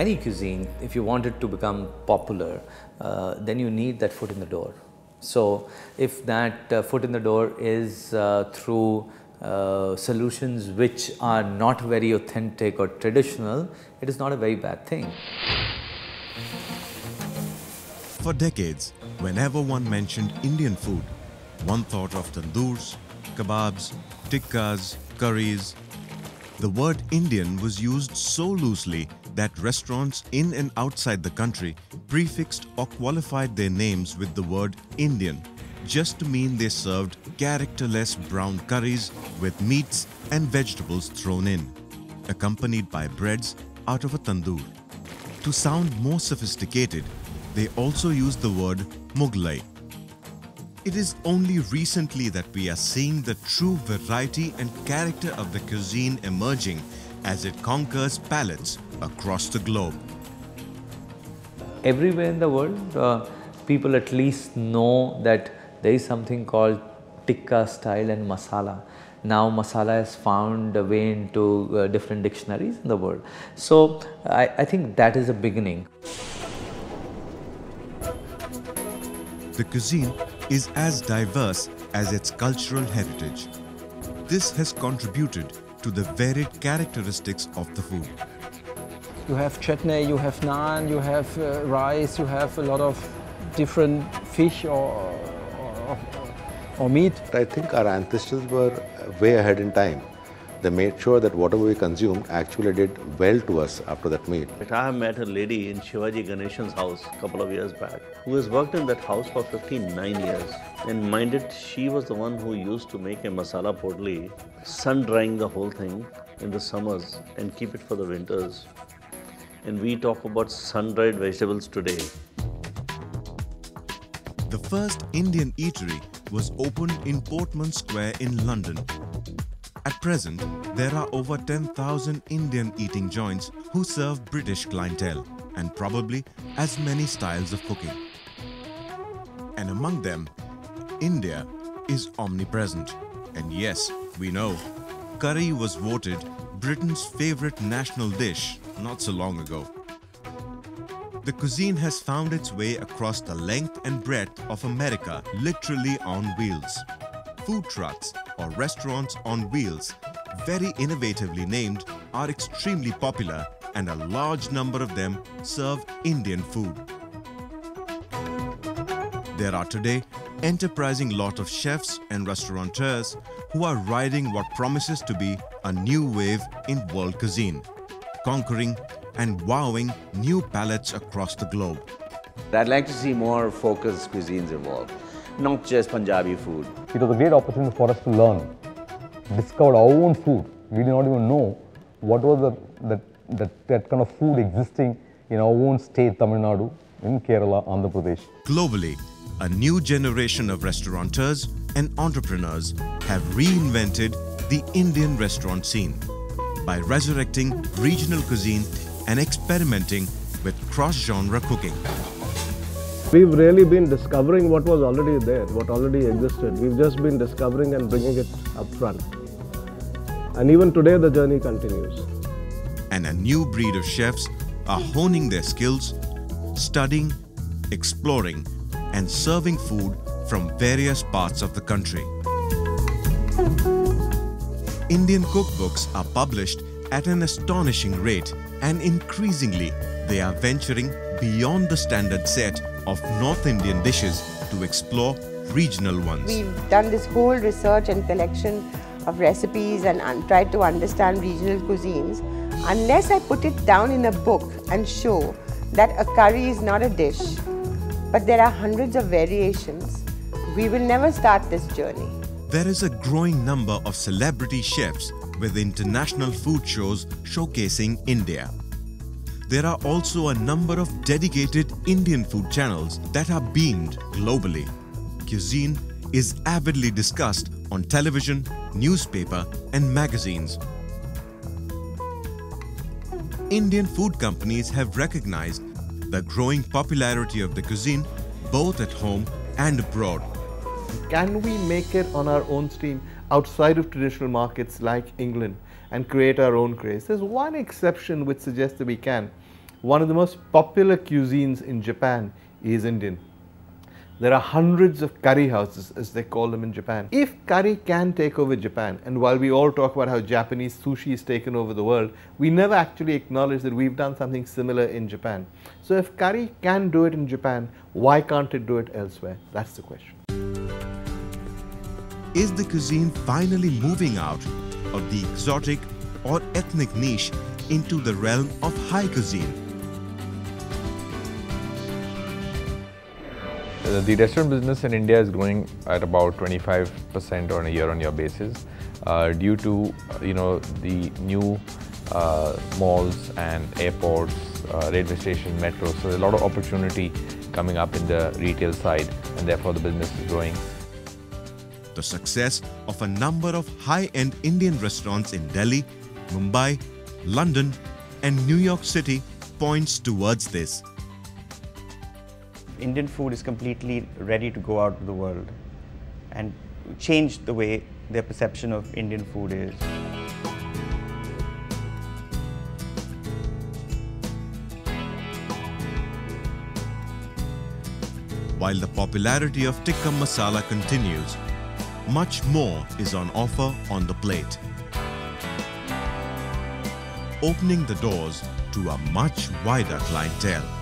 any cuisine, if you want it to become popular, then you need that foot in the door. So if that foot in the door is through solutions which are not very authentic or traditional, it is not a very bad thing. For decades, whenever one mentioned Indian food, one thought of tandoors, kebabs, tikkas, curries. The word Indian was used so loosely that restaurants in and outside the country prefixed or qualified their names with the word Indian, just to mean they served characterless brown curries with meats and vegetables thrown in, accompanied by breads out of a tandoor. To sound more sophisticated, they also used the word Mughlai. It is only recently that we are seeing the true variety and character of the cuisine emerging as it conquers palates across the globe. Everywhere in the world, people at least know that there is something called Tikka style and masala. Now masala has found a way into different dictionaries in the world. So I think that is a beginning. The cuisine is as diverse as its cultural heritage. This has contributed to the varied characteristics of the food. You have chutney, you have naan, you have rice, you have a lot of different fish or meat. I think our ancestors were way ahead in time. They made sure that whatever we consumed actually did well to us after that meal. I have met a lady in Shivaji Ganeshan's house a couple of years back who has worked in that house for 59 years. And mind it, she was the one who used to make a masala podli, sun drying the whole thing in the summers and keep it for the winters. And we talk about sun-dried vegetables today. The first Indian eatery was opened in Portman Square in London. At present, there are over 10,000 Indian eating joints who serve British clientele and probably as many styles of cooking. And among them, India is omnipresent. And yes, we know, curry was voted Britain's favorite national dish not so long ago. The cuisine has found its way across the length and breadth of America, literally on wheels. Food trucks or restaurants on wheels, very innovatively named, are extremely popular and a large number of them serve Indian food. There are today enterprising lot of chefs and restaurateurs who are riding what promises to be a new wave in world cuisine, conquering and wowing new palates across the globe. I'd like to see more focused cuisines evolve, not just Punjabi food. It was a great opportunity for us to learn, discover our own food. We did not even know what was that kind of food existing in our own state, Tamil Nadu, in Kerala, Andhra Pradesh. Globally, a new generation of restaurateurs and entrepreneurs have reinvented the Indian restaurant scene by resurrecting regional cuisine and experimenting with cross-genre cooking. We've really been discovering what was already there, what already existed. We've just been discovering and bringing it up front. And even today the journey continues. And a new breed of chefs are honing their skills, studying, exploring, and serving food from various parts of the country. Indian cookbooks are published at an astonishing rate, and increasingly they are venturing beyond the standard set of North Indian dishes to explore regional ones. We've done this whole research and collection of recipes and tried to understand regional cuisines. Unless I put it down in a book and show that a curry is not a dish, but there are hundreds of variations, we will never start this journey. There is a growing number of celebrity chefs with international food shows showcasing India. There are also a number of dedicated Indian food channels that are beamed globally. Cuisine is avidly discussed on television, newspaper, and magazines. Indian food companies have recognized the growing popularity of the cuisine both at home and abroad. Can we make it on our own steam outside of traditional markets like England and create our own craze? There's one exception which suggests that we can, One of the most popular cuisines in Japan is Indian. There are hundreds of curry houses, as they call them in Japan. If curry can take over Japan, and while we all talk about how Japanese sushi has taken over the world, we never actually acknowledge that we've done something similar in Japan. So if curry can do it in Japan, why can't it do it elsewhere? That's the question. Is the cuisine finally moving out of the exotic or ethnic niche into the realm of high cuisine? The restaurant business in India is growing at about 25% on a year-on-year basis due to the new malls and airports, railway station, metro. So there's a lot of opportunity coming up in the retail side, and therefore the business is growing. The success of a number of high-end Indian restaurants in Delhi, Mumbai, London and New York City points towards this. Indian food is completely ready to go out to the world and change the way their perception of Indian food is. While the popularity of Tikka Masala continues, much more is on offer on the plate, opening the doors to a much wider clientele.